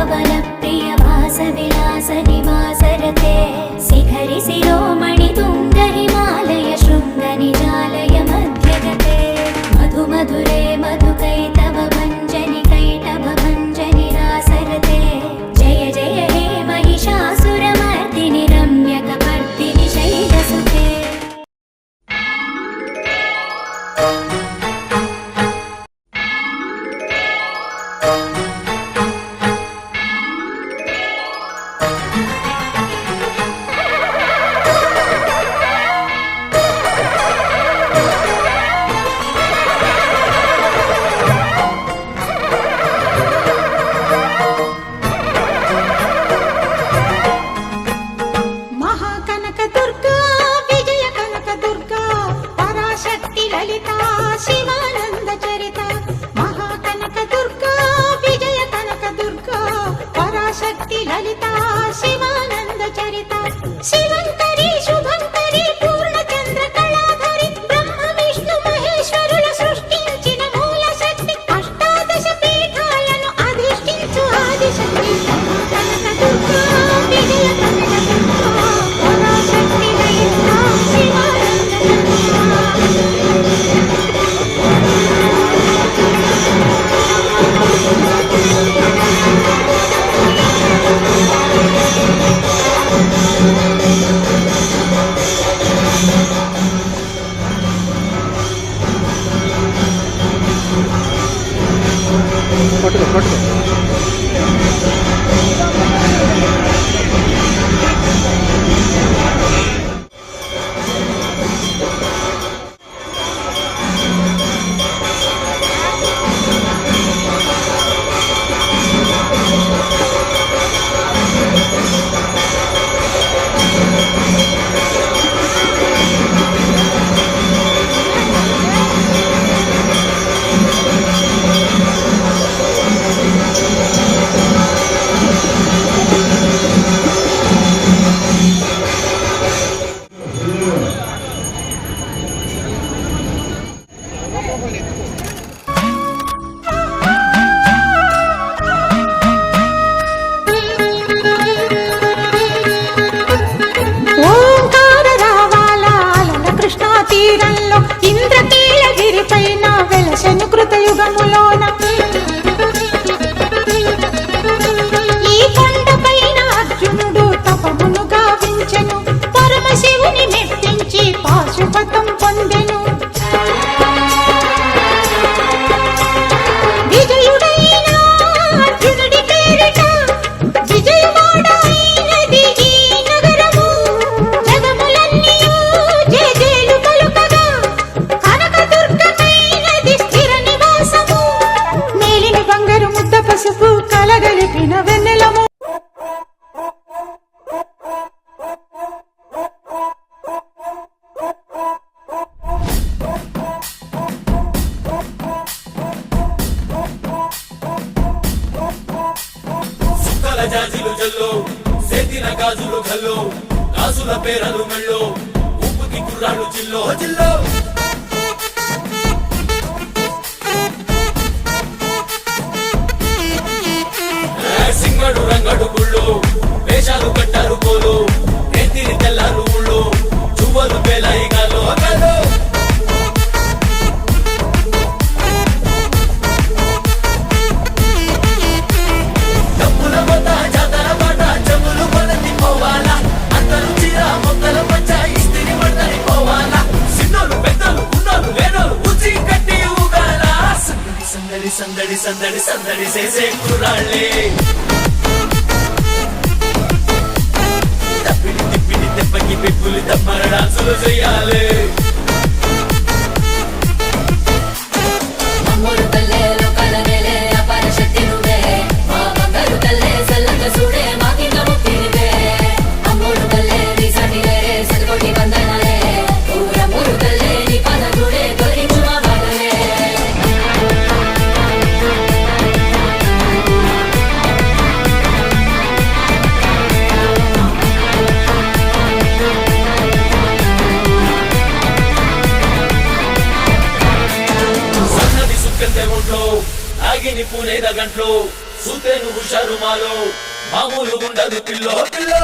कवन प्रिय वास विलास निवासरते शिखरि शिरोमणि तुंग हिमालय शृंग निजालय मध्यगते मधु मधुरे मधुकैटभ भञ्जनि कैटभ भञ्जनि रासरते जय जय हे महिषासुरमर्दिनि रम्यकपर्दिनि शैलसुते। జాజిలు జల్లో సేతిన గాజులు గల్లో గాజుల పేరలు మెళ్ళో ఊపుకి కుర్రాళ్ళు జిల్లో జిల్లో సింగడు రంగడు గుళ్ళు వేషాలు కట్టారు కోలు నెత్తిని తెల్లారు ఊళ్ళు చువ్వలు పేలాయి గాలో గాలో సందడి సందడి సందడి చేసే కుర్రాళ్ళే తప్పిడి తిప్పిడి తెప్పకి పెప్పులు తప్పర డాన్సులు చెయ్యాలి అమ్మోరు తల్లే లోకాల నేలే అపార శక్తి నువ్వే మా బంగారు తల్లే సల్లంగా చూడే మాకింద ముక్తి నువ్వే అమ్మోరు తల్లే నీ సాటి లేరే సల్కోటి బంధనాలే ఊరమ్మోరు తల్లే నీ పాద చూడే గోరించు మా బాధలే ఆగిని పూనేద గంట్లో చూస్తే నువ్వు షరుమాలో మామూలు ఉండదు పిల్లో పిల్లో